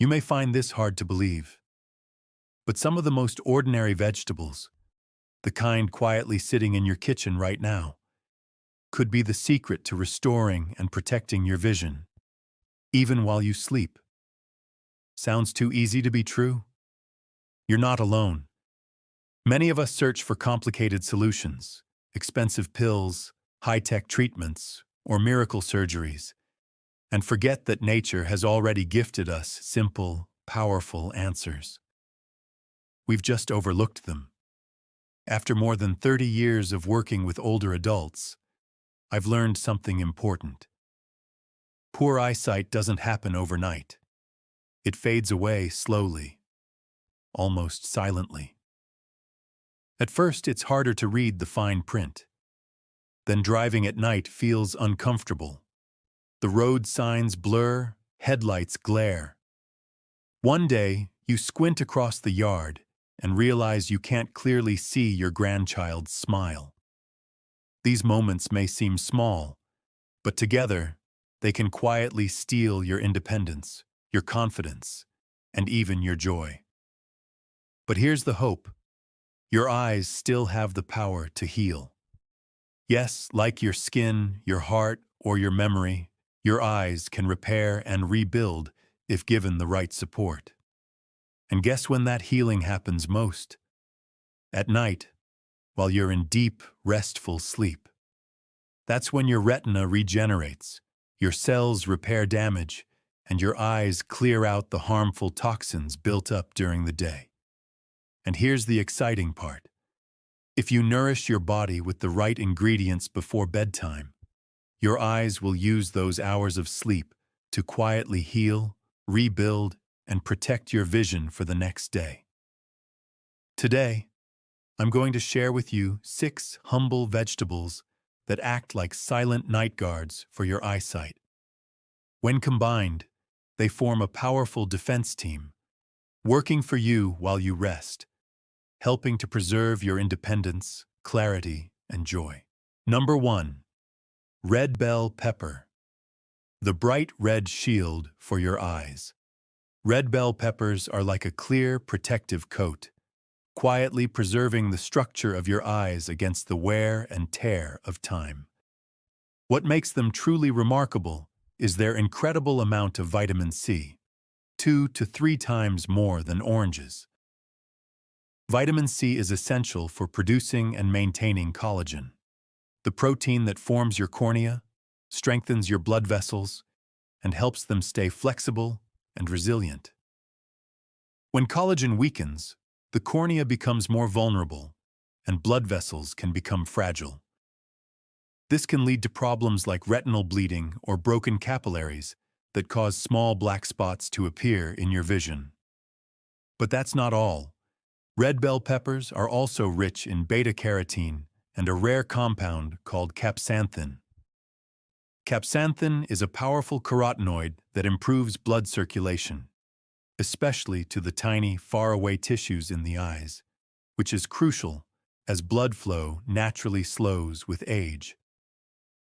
You may find this hard to believe, but some of the most ordinary vegetables, the kind quietly sitting in your kitchen right now, could be the secret to restoring and protecting your vision, even while you sleep. Sounds too easy to be true? You're not alone. Many of us search for complicated solutions, expensive pills, high-tech treatments, or miracle surgeries, and forget that nature has already gifted us simple, powerful answers. We've just overlooked them. After more than 30 years of working with older adults, I've learned something important. Poor eyesight doesn't happen overnight. It fades away slowly, almost silently. At first, it's harder to read the fine print. Then driving at night feels uncomfortable. The road signs blur, headlights glare. One day, you squint across the yard and realize you can't clearly see your grandchild's smile. These moments may seem small, but together, they can quietly steal your independence, your confidence, and even your joy. But here's the hope. Your eyes still have the power to heal. Yes, like your skin, your heart, or your memory, your eyes can repair and rebuild if given the right support. And guess when that healing happens most? At night, while you're in deep, restful sleep. That's when your retina regenerates, your cells repair damage, and your eyes clear out the harmful toxins built up during the day. And here's the exciting part. If you nourish your body with the right ingredients before bedtime, your eyes will use those hours of sleep to quietly heal, rebuild, and protect your vision for the next day. Today, I'm going to share with you 6 humble vegetables that act like silent night guards for your eyesight. When combined, they form a powerful defense team, working for you while you rest, helping to preserve your independence, clarity, and joy. Number 1. Red bell pepper. The bright red shield for your eyes. Red bell peppers are like a clear, protective coat, quietly preserving the structure of your eyes against the wear and tear of time. What makes them truly remarkable is their incredible amount of vitamin C, 2 to 3 times more than oranges. Vitamin C is essential for producing and maintaining collagen, the protein that forms your cornea, strengthens your blood vessels, and helps them stay flexible and resilient. When collagen weakens, the cornea becomes more vulnerable, and blood vessels can become fragile. This can lead to problems like retinal bleeding or broken capillaries that cause small black spots to appear in your vision. But that's not all. Red bell peppers are also rich in beta-carotene and a rare compound called capsanthin. Capsanthin is a powerful carotenoid that improves blood circulation, especially to the tiny, faraway tissues in the eyes, which is crucial as blood flow naturally slows with age.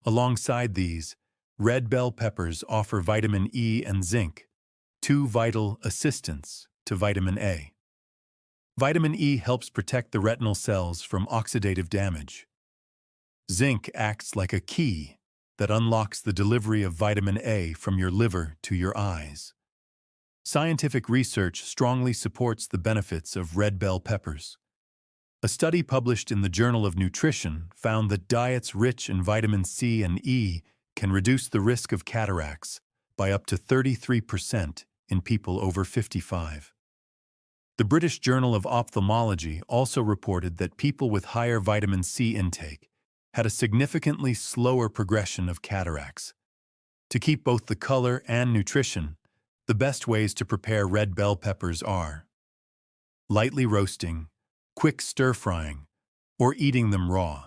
Alongside these, red bell peppers offer vitamin E and zinc, 2 vital assistants to vitamin A. Vitamin E helps protect the retinal cells from oxidative damage. Zinc acts like a key that unlocks the delivery of vitamin A from your liver to your eyes. Scientific research strongly supports the benefits of red bell peppers. A study published in the Journal of Nutrition found that diets rich in vitamin C and E can reduce the risk of cataracts by up to 33% in people over 55. The British Journal of Ophthalmology also reported that people with higher vitamin C intake had a significantly slower progression of cataracts. To keep both the color and nutrition, the best ways to prepare red bell peppers are lightly roasting, quick stir-frying, or eating them raw,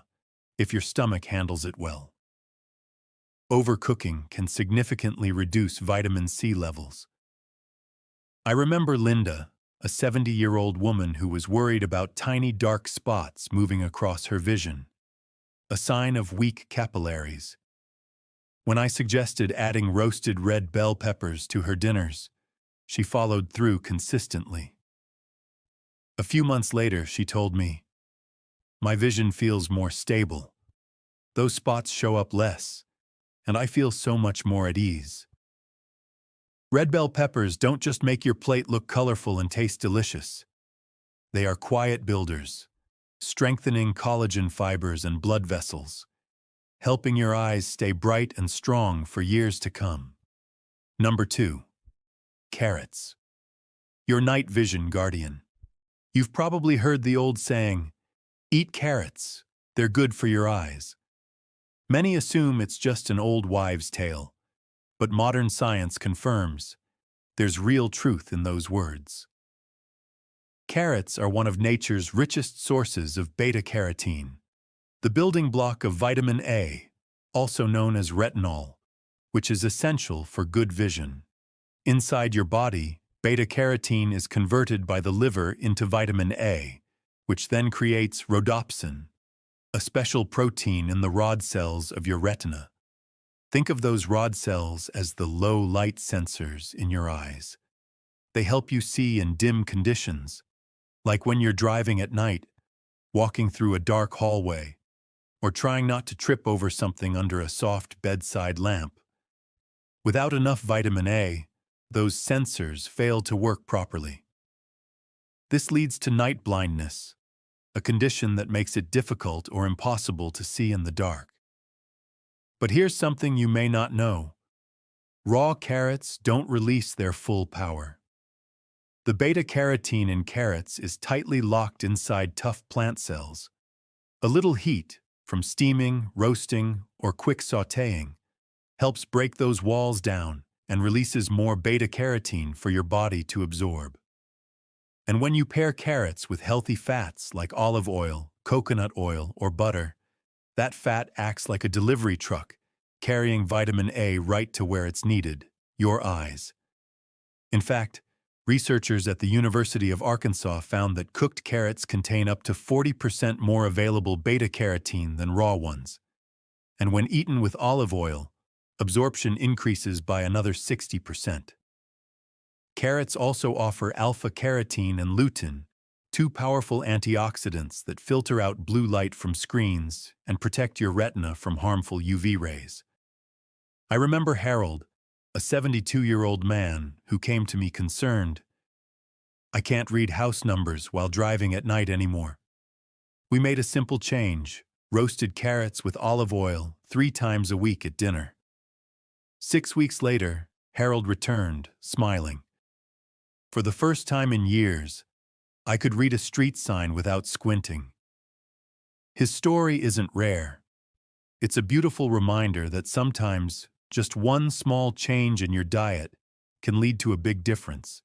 if your stomach handles it well. Overcooking can significantly reduce vitamin C levels. I remember Linda, a 70-year-old woman who was worried about tiny dark spots moving across her vision, a sign of weak capillaries. When I suggested adding roasted red bell peppers to her dinners, she followed through consistently. A few months later, she told me, "My vision feels more stable. Those spots show up less, and I feel so much more at ease." Red bell peppers don't just make your plate look colorful and taste delicious. They are quiet builders, strengthening collagen fibers and blood vessels, helping your eyes stay bright and strong for years to come. Number 2. Carrots. Your night vision guardian. You've probably heard the old saying, "Eat carrots, they're good for your eyes." Many assume it's just an old wives' tale, but modern science confirms there's real truth in those words. Carrots are one of nature's richest sources of beta-carotene, the building block of vitamin A, also known as retinol, which is essential for good vision. Inside your body, beta-carotene is converted by the liver into vitamin A, which then creates rhodopsin, a special protein in the rod cells of your retina. Think of those rod cells as the low light sensors in your eyes. They help you see in dim conditions, like when you're driving at night, walking through a dark hallway, or trying not to trip over something under a soft bedside lamp. Without enough vitamin A, those sensors fail to work properly. This leads to night blindness, a condition that makes it difficult or impossible to see in the dark. But here's something you may not know. Raw carrots don't release their full power. The beta-carotene in carrots is tightly locked inside tough plant cells. A little heat, from steaming, roasting, or quick sautéing, helps break those walls down and releases more beta-carotene for your body to absorb. And when you pair carrots with healthy fats like olive oil, coconut oil, or butter, that fat acts like a delivery truck, carrying vitamin A right to where it's needed, your eyes. In fact, researchers at the University of Arkansas found that cooked carrots contain up to 40% more available beta-carotene than raw ones. And when eaten with olive oil, absorption increases by another 60%. Carrots also offer alpha-carotene and lutein, two powerful antioxidants that filter out blue light from screens and protect your retina from harmful UV rays. I remember Harold, a 72-year-old man who came to me concerned, "I can't read house numbers while driving at night anymore." We made a simple change, roasted carrots with olive oil 3 times a week at dinner. 6 weeks later, Harold returned, smiling. For the first time in years, I could read a street sign without squinting. His story isn't rare. It's a beautiful reminder that sometimes just one small change in your diet can lead to a big difference,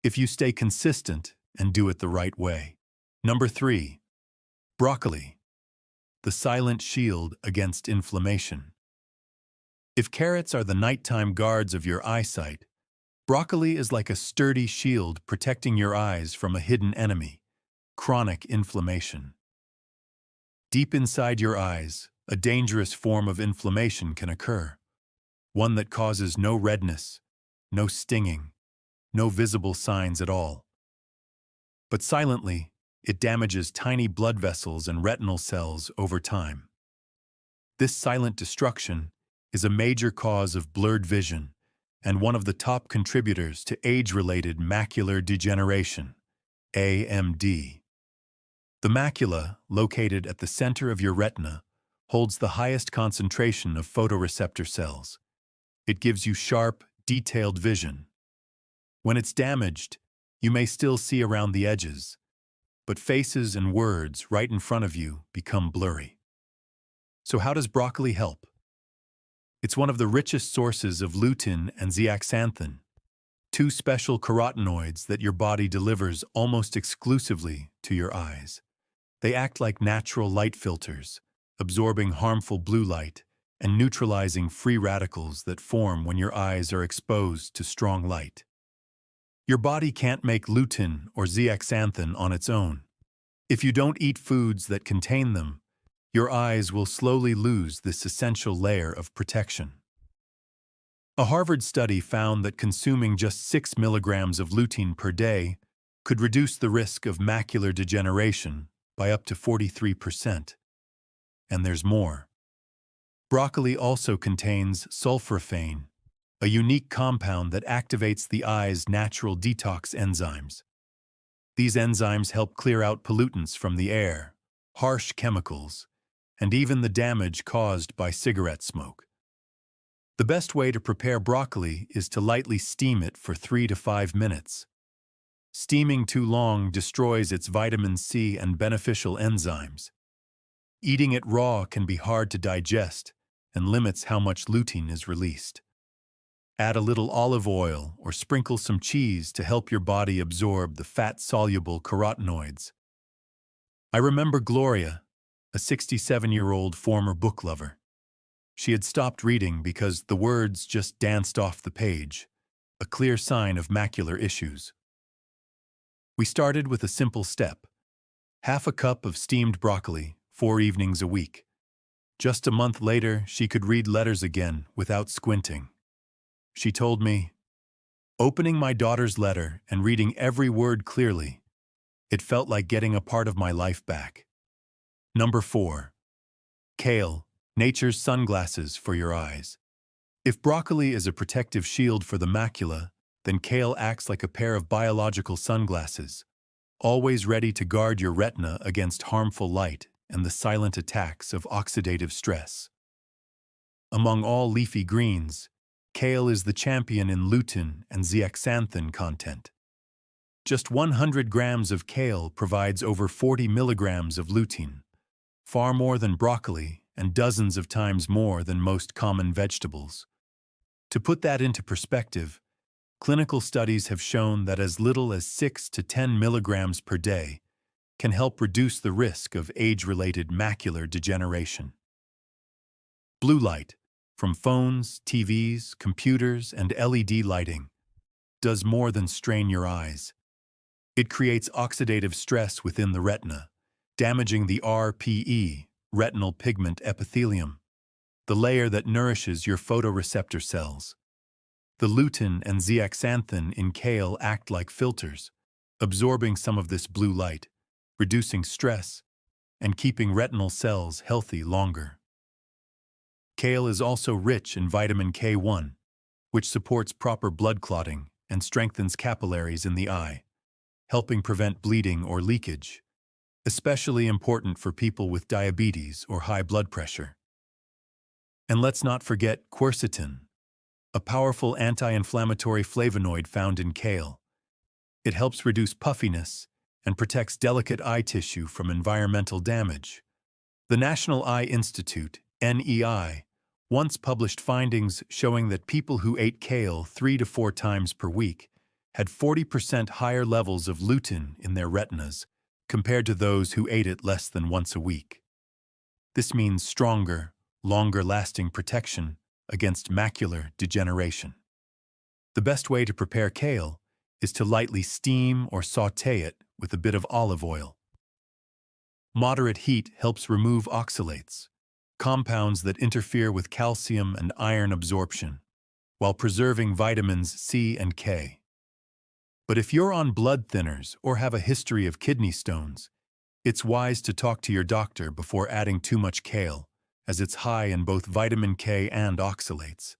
if you stay consistent and do it the right way. Number 3. Broccoli, the silent shield against inflammation. If carrots are the nighttime guards of your eyesight, broccoli is like a sturdy shield protecting your eyes from a hidden enemy, chronic inflammation. Deep inside your eyes, a dangerous form of inflammation can occur, one that causes no redness, no stinging, no visible signs at all. But silently, it damages tiny blood vessels and retinal cells over time. This silent destruction is a major cause of blurred vision and one of the top contributors to age-related macular degeneration, AMD. The macula, located at the center of your retina, holds the highest concentration of photoreceptor cells. It gives you sharp, detailed vision. When it's damaged, you may still see around the edges, but faces and words right in front of you become blurry. So how does broccoli help? It's one of the richest sources of lutein and zeaxanthin, two special carotenoids that your body delivers almost exclusively to your eyes. They act like natural light filters, absorbing harmful blue light and neutralizing free radicals that form when your eyes are exposed to strong light. Your body can't make lutein or zeaxanthin on its own. If you don't eat foods that contain them, your eyes will slowly lose this essential layer of protection. A Harvard study found that consuming just 6 milligrams of lutein per day could reduce the risk of macular degeneration by up to 43%. And there's more. Broccoli also contains sulforaphane, a unique compound that activates the eye's natural detox enzymes. These enzymes help clear out pollutants from the air, harsh chemicals, and even the damage caused by cigarette smoke. The best way to prepare broccoli is to lightly steam it for 3 to 5 minutes. Steaming too long destroys its vitamin C and beneficial enzymes. Eating it raw can be hard to digest and limits how much lutein is released. Add a little olive oil or sprinkle some cheese to help your body absorb the fat-soluble carotenoids. I remember Gloria, a 67-year-old former book lover. She had stopped reading because the words just danced off the page, a clear sign of macular issues. We started with a simple step: half a cup of steamed broccoli, 4 evenings a week. Just a month later, she could read letters again without squinting. She told me, "Opening my daughter's letter and reading every word clearly, it felt like getting a part of my life back." Number 4. Kale, nature's sunglasses for your eyes. If broccoli is a protective shield for the macula, then kale acts like a pair of biological sunglasses, always ready to guard your retina against harmful light and the silent attacks of oxidative stress. Among all leafy greens, kale is the champion in lutein and zeaxanthin content. Just 100 grams of kale provides over 40 milligrams of lutein, far more than broccoli and dozens of times more than most common vegetables. To put that into perspective, clinical studies have shown that as little as 6 to 10 milligrams per day can help reduce the risk of age-related macular degeneration. Blue light, from phones, TVs, computers, and LED lighting, does more than strain your eyes. It creates oxidative stress within the retina, damaging the RPE, retinal pigment epithelium, the layer that nourishes your photoreceptor cells. The lutein and zeaxanthin in kale act like filters, absorbing some of this blue light, reducing stress, and keeping retinal cells healthy longer. Kale is also rich in vitamin K1, which supports proper blood clotting and strengthens capillaries in the eye, helping prevent bleeding or leakage, especially important for people with diabetes or high blood pressure. And let's not forget quercetin, a powerful anti-inflammatory flavonoid found in kale. It helps reduce puffiness and protects delicate eye tissue from environmental damage. The National Eye Institute, NEI, once published findings showing that people who ate kale 3 to 4 times per week had 40% higher levels of lutein in their retinas compared to those who ate it less than once a week. This means stronger, longer-lasting protection against macular degeneration. The best way to prepare kale is to lightly steam or sauté it with a bit of olive oil. Moderate heat helps remove oxalates, compounds that interfere with calcium and iron absorption, while preserving vitamins C and K. But if you're on blood thinners or have a history of kidney stones, it's wise to talk to your doctor before adding too much kale, as it's high in both vitamin K and oxalates.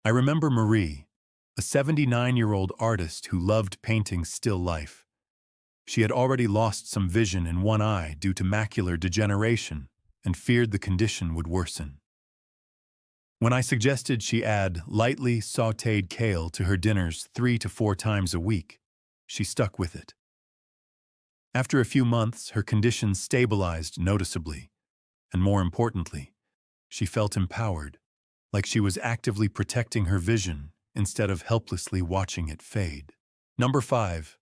I remember Marie, a 79-year-old artist who loved painting still life. She had already lost some vision in one eye due to macular degeneration and feared the condition would worsen. When I suggested she add lightly sautéed kale to her dinners 3 to 4 times a week, she stuck with it. After a few months, her condition stabilized noticeably, and more importantly, she felt empowered, like she was actively protecting her vision instead of helplessly watching it fade. Number 5.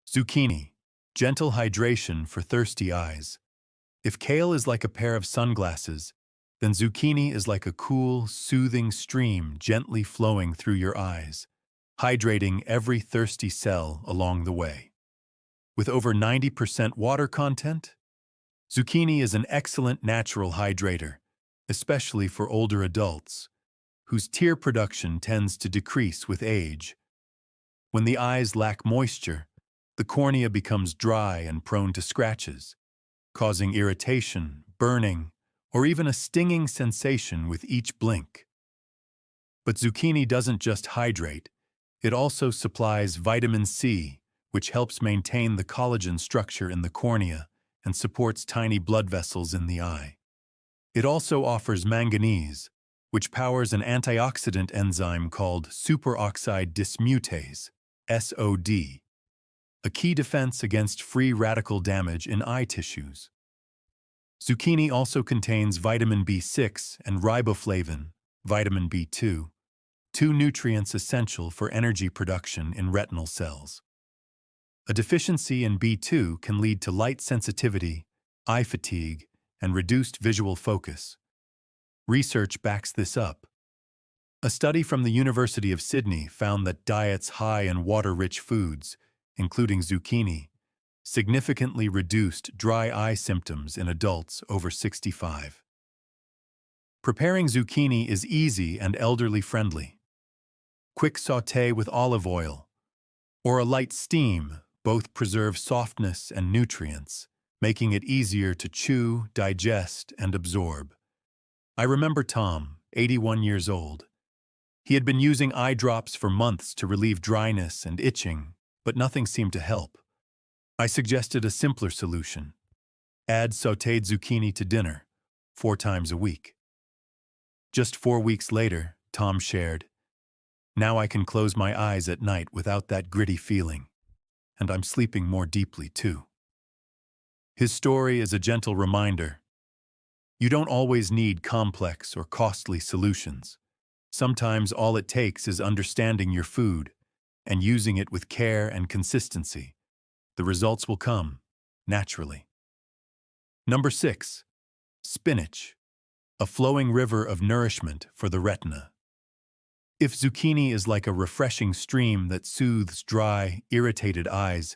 Zucchini, gentle hydration for thirsty eyes. If kale is like a pair of sunglasses, then zucchini is like a cool, soothing stream gently flowing through your eyes, hydrating every thirsty cell along the way. With over 90% water content, zucchini is an excellent natural hydrator, especially for older adults whose tear production tends to decrease with age. When the eyes lack moisture, the cornea becomes dry and prone to scratches, causing irritation, burning, or even a stinging sensation with each blink. But zucchini doesn't just hydrate, it also supplies vitamin C, which helps maintain the collagen structure in the cornea and supports tiny blood vessels in the eye. It also offers manganese, which powers an antioxidant enzyme called superoxide dismutase, SOD, a key defense against free radical damage in eye tissues. Zucchini also contains vitamin B6 and riboflavin, vitamin B2, two nutrients essential for energy production in retinal cells. A deficiency in B2 can lead to light sensitivity, eye fatigue, and reduced visual focus. Research backs this up. A study from the University of Sydney found that diets high in water-rich foods, including zucchini, significantly reduced dry eye symptoms in adults over 65. Preparing zucchini is easy and elderly-friendly. Quick sauté with olive oil, or a light steam, both preserve softness and nutrients, making it easier to chew, digest, and absorb. I remember Tom, 81 years old. He had been using eye drops for months to relieve dryness and itching, but nothing seemed to help. I suggested a simpler solution. Add sautéed zucchini to dinner, 4 times a week. Just 4 weeks later, Tom shared, "Now I can close my eyes at night without that gritty feeling, and I'm sleeping more deeply too." His story is a gentle reminder. You don't always need complex or costly solutions. Sometimes all it takes is understanding your food and using it with care and consistency. The results will come, naturally. Number 6. Spinach, a flowing river of nourishment for the retina. If zucchini is like a refreshing stream that soothes dry, irritated eyes,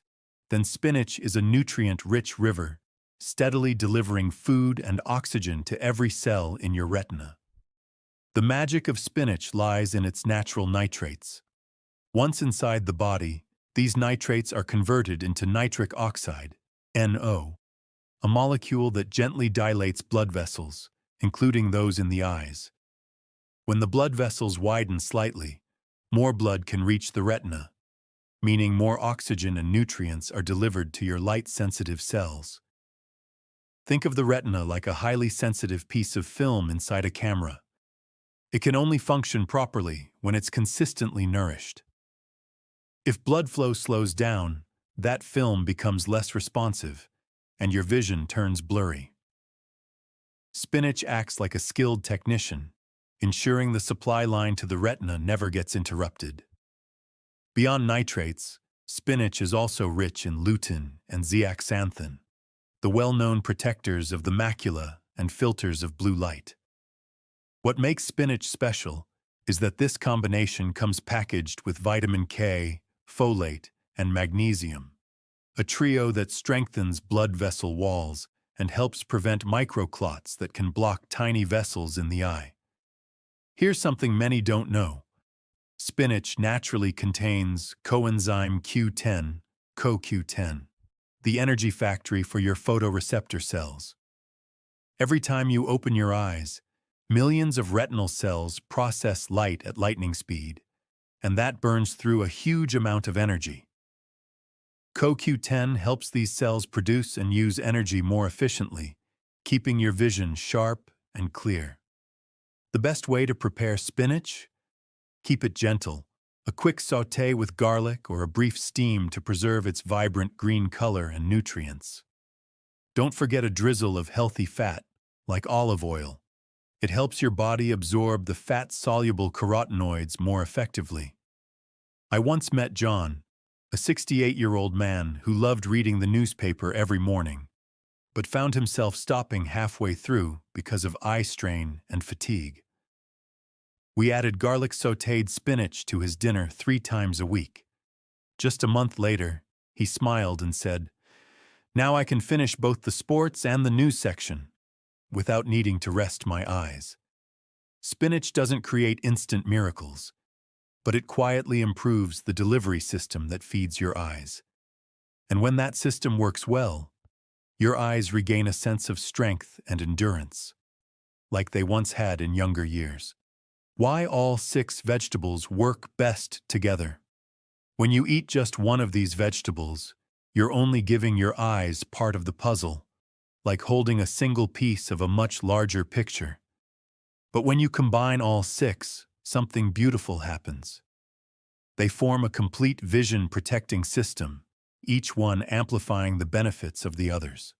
then spinach is a nutrient-rich river, steadily delivering food and oxygen to every cell in your retina. The magic of spinach lies in its natural nitrates. Once inside the body, these nitrates are converted into nitric oxide, NO, a molecule that gently dilates blood vessels, including those in the eyes. When the blood vessels widen slightly, more blood can reach the retina, meaning more oxygen and nutrients are delivered to your light-sensitive cells. Think of the retina like a highly sensitive piece of film inside a camera. It can only function properly when it's consistently nourished. If blood flow slows down, that film becomes less responsive, and your vision turns blurry. Spinach acts like a skilled technician, ensuring the supply line to the retina never gets interrupted. Beyond nitrates, spinach is also rich in lutein and zeaxanthin, the well-known protectors of the macula and filters of blue light. What makes spinach special is that this combination comes packaged with vitamin K, folate, and magnesium, a trio that strengthens blood vessel walls and helps prevent microclots that can block tiny vessels in the eye. Here's something many don't know. Spinach naturally contains coenzyme Q10, CoQ10, the energy factory for your photoreceptor cells. Every time you open your eyes, millions of retinal cells process light at lightning speed, and that burns through a huge amount of energy. CoQ10 helps these cells produce and use energy more efficiently, keeping your vision sharp and clear. The best way to prepare spinach? Keep it gentle. A quick sauté with garlic or a brief steam to preserve its vibrant green color and nutrients. Don't forget a drizzle of healthy fat, like olive oil. It helps your body absorb the fat-soluble carotenoids more effectively. I once met John, a 68-year-old man who loved reading the newspaper every morning, but found himself stopping halfway through because of eye strain and fatigue. We added garlic sautéed spinach to his dinner 3 times a week. Just a month later, he smiled and said, "Now I can finish both the sports and the news section without needing to rest my eyes." Spinach doesn't create instant miracles, but it quietly improves the delivery system that feeds your eyes. And when that system works well, your eyes regain a sense of strength and endurance, like they once had in younger years. Why all 6 vegetables work best together? When you eat just one of these vegetables, you're only giving your eyes part of the puzzle, like holding a single piece of a much larger picture. But when you combine all 6, something beautiful happens. They form a complete vision-protecting system, each one amplifying the benefits of the others.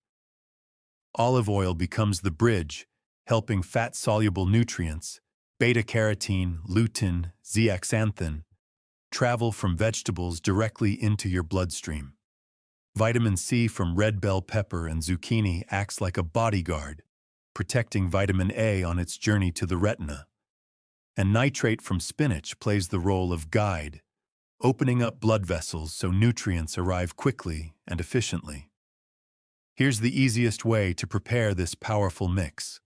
Olive oil becomes the bridge, helping fat-soluble nutrients, beta-carotene, lutein, zeaxanthin, travel from vegetables directly into your bloodstream. Vitamin C from red bell pepper and zucchini acts like a bodyguard, protecting vitamin A on its journey to the retina. And nitrate from spinach plays the role of guide, opening up blood vessels so nutrients arrive quickly and efficiently. Here's the easiest way to prepare this powerful mix.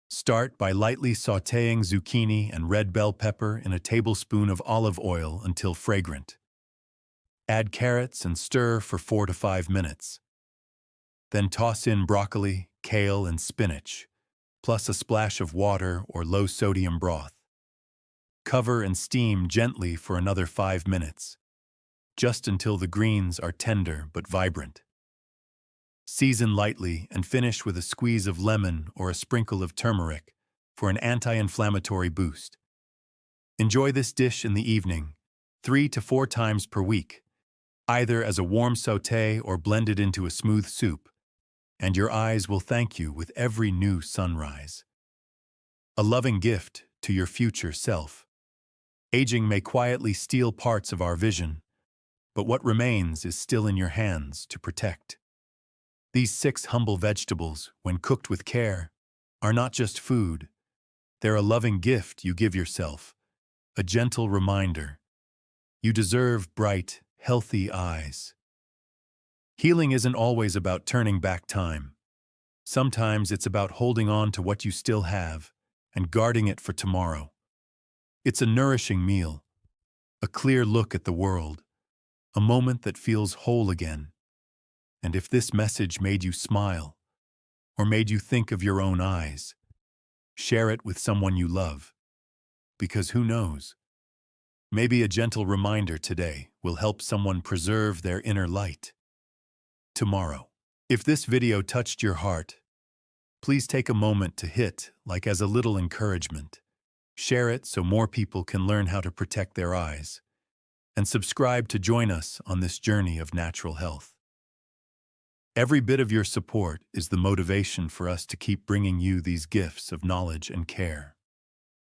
Start by lightly sautéing zucchini and red bell pepper in a tablespoon of olive oil until fragrant. Add carrots and stir for 4 to 5 minutes. Then toss in broccoli, kale, and spinach, plus a splash of water or low-sodium broth. Cover and steam gently for another 5 minutes, just until the greens are tender but vibrant. Season lightly and finish with a squeeze of lemon or a sprinkle of turmeric for an anti-inflammatory boost. Enjoy this dish in the evening, 3 to 4 times per week, either as a warm sauté or blended into a smooth soup, and your eyes will thank you with every new sunrise. A loving gift to your future self. Aging may quietly steal parts of our vision, but what remains is still in your hands to protect. These 6 humble vegetables, when cooked with care, are not just food. They're a loving gift you give yourself, a gentle reminder. You deserve bright, healthy eyes. Healing isn't always about turning back time. Sometimes it's about holding on to what you still have and guarding it for tomorrow. It's a nourishing meal, a clear look at the world, a moment that feels whole again. And if this message made you smile, or made you think of your own eyes, share it with someone you love. Because who knows? Maybe a gentle reminder today will help someone preserve their inner light tomorrow. If this video touched your heart, please take a moment to hit like as a little encouragement. Share it so more people can learn how to protect their eyes. And subscribe to join us on this journey of natural health. Every bit of your support is the motivation for us to keep bringing you these gifts of knowledge and care.